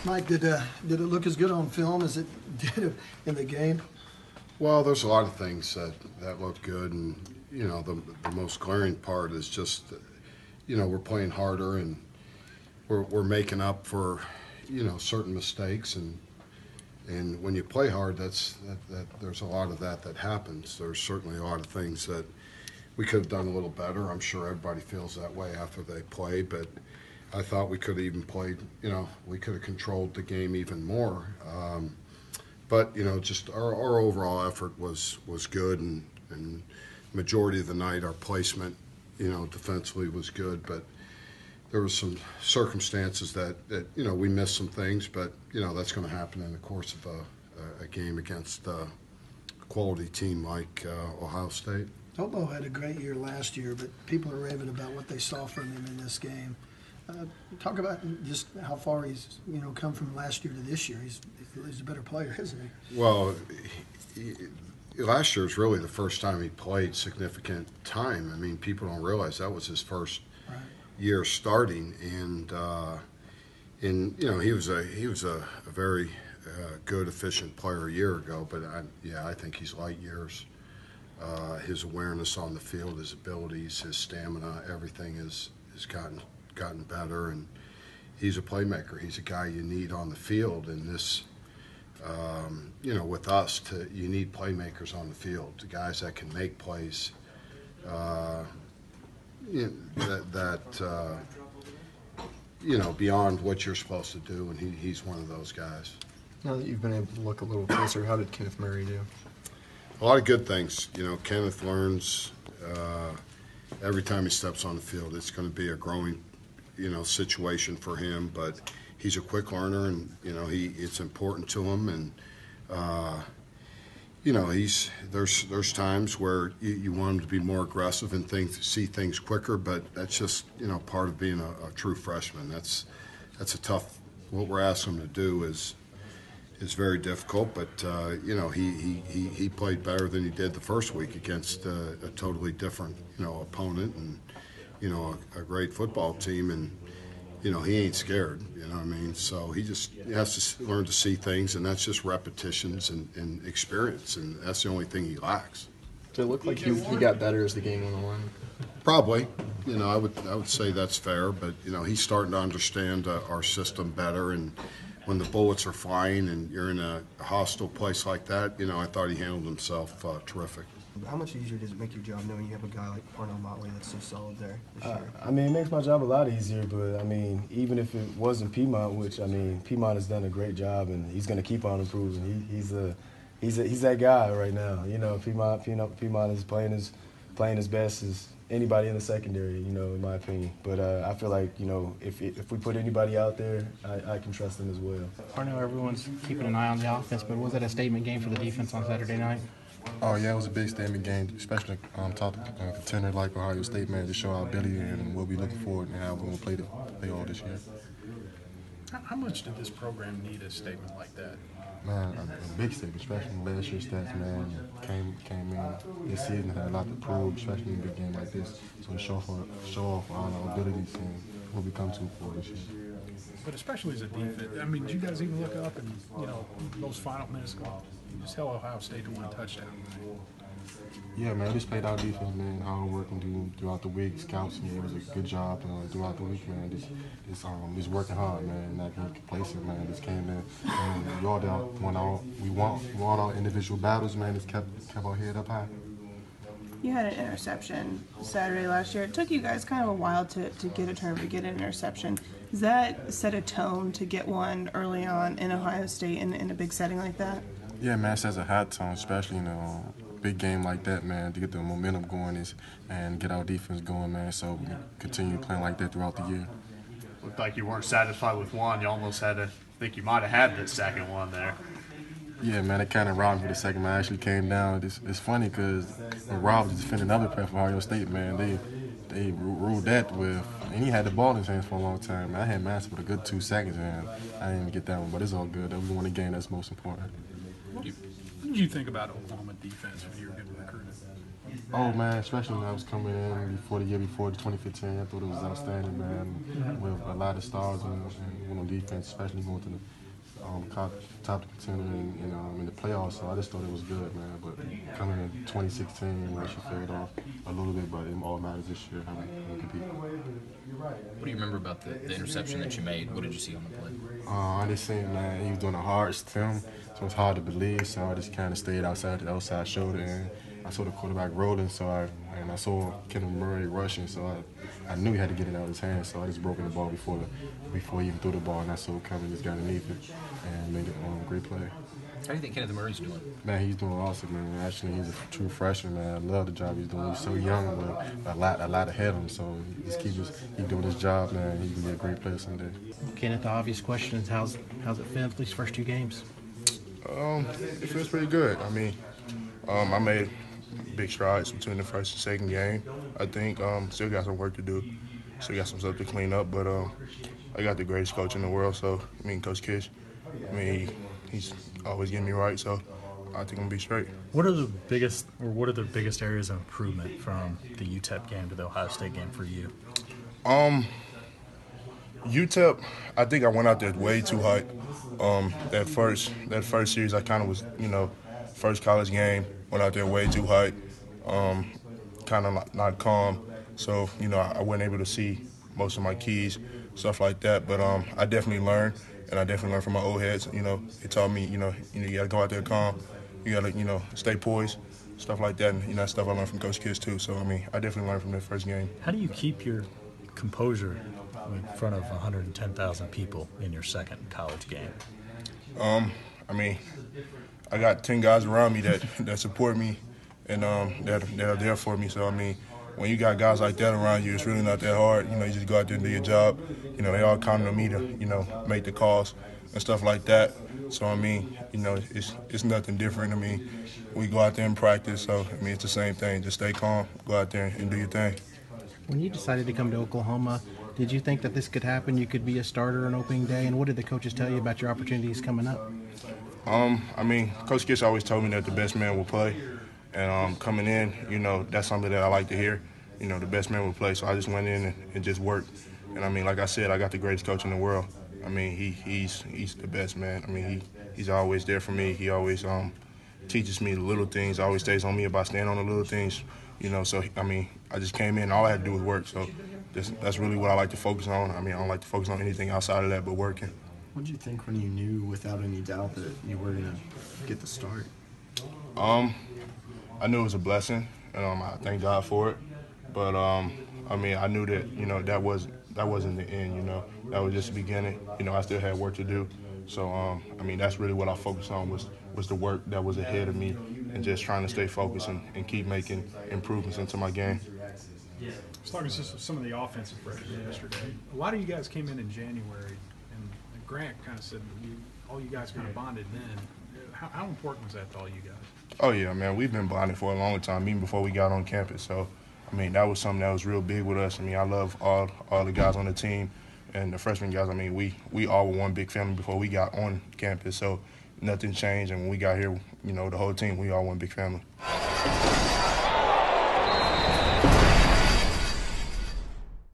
Mike, did it look as good on film as it did in the game? Well, there's a lot of things that look good, and the most glaring part is just we're playing harder and we're making up for certain mistakes, and when you play hard, that there's a lot of that happens. There's certainly a lot of things that we could have done a little better. I'm sure everybody feels that way after they play, but I thought we could have even played, we could have controlled the game even more. But, just our overall effort was good, and majority of the night our placement, defensively was good. But there was some circumstances that we missed some things, but, that's going to happen in the course of a game against a quality team like Ohio State. Hobo had a great year last year, but people are raving about what they saw from him in this game. Talk about just how far he's come from last year to this year. He's a better player, isn't he? Well, last year was really the first time he played significant time. I mean, people don't realize that was his first year starting, and he was a very good, efficient player a year ago. But I think he's light years. His awareness on the field, his abilities, his stamina, everything has gotten better, and he's a playmaker. He's a guy you need on the field, and this, with us, you need playmakers on the field, the guys that can make plays, beyond what you're supposed to do, and he's one of those guys. Now that you've been able to look a little closer, how did Kenneth Murray do? A lot of good things. Kenneth learns every time he steps on the field. It's going to be a growing situation for him, but he's a quick learner, and it's important to him, and there's times where you want him to be more aggressive and see things quicker, but that's just part of being a true freshman. That's a tough. What we're asking him to do is very difficult, but he played better than he did the first week against a totally different opponent, and a great football team, and he ain't scared. What I mean? So he has to learn to see things, and that's just repetitions and experience, and that's the only thing he lacks. Did it look like he got better as the game went on? Probably. I would say that's fair, but he's starting to understand our system better, and when the bullets are flying and you're in a hostile place like that, I thought he handled himself terrific. How much easier does it make your job knowing you have a guy like Parnell Motley that's so solid there this year? I mean, it makes my job a lot easier, but I mean, even if it wasn't Piedmont, which I mean, Piedmont has done a great job, and he's going to keep on improving. He's that guy right now. Piedmont is playing his best as anybody in the secondary, in my opinion. But I feel like, if we put anybody out there, I can trust them as well. Parnell, everyone's keeping an eye on the offense, but was it a statement game for the defense on Saturday night? Oh, yeah, it was a big statement game, especially talking to a contender like Ohio State, man, to show our ability and what we're looking for and how we're going to play all this year. How much did this program need a statement like that? Man, a big statement, especially in last year's stats, man. Came in this season, had a lot to prove, especially in a big game like this. So to show off all our abilities and what we come to for this year. But especially as a defense, I mean, did you guys even look up and, those final minutes go, you just held Ohio State to one touchdown? Yeah, man, we just played our defense, man, hard work and throughout the week. Scouts, it was a good job throughout the week, man. Just working hard, man, not getting complacent, man. Just came in and we won our individual battles, man. Just kept our head up high. You had an interception Saturday last year. It took you guys kind of a while to get a turn, to get an interception. Does that set a tone to get one early on in Ohio State in a big setting like that? Yeah, man, it sets a hot tone, especially in a big game like that, man, to get the momentum going and get our defense going, man, so we continue playing like that throughout the year. Looked like you weren't satisfied with one. You almost had to think you might have had the second one there. Yeah, man, it kind of robbed me for the second. Man, I actually came down. It's funny because Rob was defending another player for Ohio State, man. They ruled that with, and he had the ball in his hands for a long time. Man, I had Master for a good 2 seconds, and I didn't even get that one, but it's all good. We won a game, that's most important. What did you think about Oklahoma defense when you were getting recruited? Oh man, especially when I was coming in before the year before, 2015, I thought it was outstanding, man. With a lot of stars and on defense, especially going to the top contender in the playoffs. So I just thought it was good, man. But coming in 2016, where she faded off a little bit, but it all matters this year how we compete. What do you remember about the interception that you made? What did you see on the play? I just seen, man, he was doing a hard stem, so it's hard to believe. So I just kind of stayed outside the outside shoulder, and I saw the quarterback rolling. So I saw Kenneth Murray rushing, so I knew he had to get it out of his hands. So I just broke in the ball before he even threw the ball, and I saw Kevin just got underneath it and made it a great play. How do you think Kenneth Murray's doing? Man, he's doing awesome, man. Actually, he's a true freshman, man. I love the job he's doing. He's so young, but a lot ahead of him. So just keep doing his job, man. He can be a great player someday. Kenneth, the obvious question is how's it feel these first 2 games? It feels pretty good. I mean, I made big strides between the first and second game. I think still got some work to do. Still got some stuff to clean up, but I got the greatest coach in the world. So Coach Kish. I mean, he's always getting me right. So I think I'm gonna be straight. What are the biggest areas of improvement from the UTEP game to the Ohio State game for you? UTEP, I think I went out there way too hype. That first series, I kind of was, first college game, went out there way too hype, kind of not calm. So, I wasn't able to see most of my keys, stuff like that. But I definitely learned, and I definitely learned from my old heads. It taught me, you got to go out there calm. You got to, stay poised, stuff like that. And, that's stuff I learned from Coach Kiss, too. So, I definitely learned from that first game. How do you keep your composure in front of 110,000 people in your second college game? I got 10 guys around me that support me and that are there for me. So, when you got guys like that around you, it's really not that hard. You just go out there and do your job. They all counting on me to, make the calls and stuff like that. So, it's nothing different. We go out there and practice. So, it's the same thing. Just stay calm, go out there and do your thing. When you decided to come to Oklahoma, did you think that this could happen? You could be a starter on opening day? And what did the coaches tell you about your opportunities coming up? Coach Kiss always told me that the best man will play. And coming in, that's something that I like to hear. The best man will play. So I just went in and just worked. And, like I said, I got the greatest coach in the world. He's the best, man. He's always there for me. He always teaches me the little things, always stays on me about staying on the little things. So, I just came in. All I had to do was work. So that's really what I like to focus on. I don't like to focus on anything outside of that but working. What did you think when you knew without any doubt that you were going to get the start? I knew it was a blessing, and I thank God for it. But, I knew that, that wasn't the end, That was just the beginning. I still had work to do. So, that's really what I focused on was the work that was ahead of me and just trying to stay focused and keep making improvements into my game. I was talking to some of the offensive freshmen yesterday. A lot of you guys came in January, and Grant kind of said all you guys kind of bonded then. How important was that to all you guys? Oh, yeah, man. We've been bonded for a long time, even before we got on campus. So, that was something that was real big with us. I love all the guys on the team and the freshman guys. We all were one big family before we got on campus. So, nothing changed. And when we got here, the whole team, we all one big family.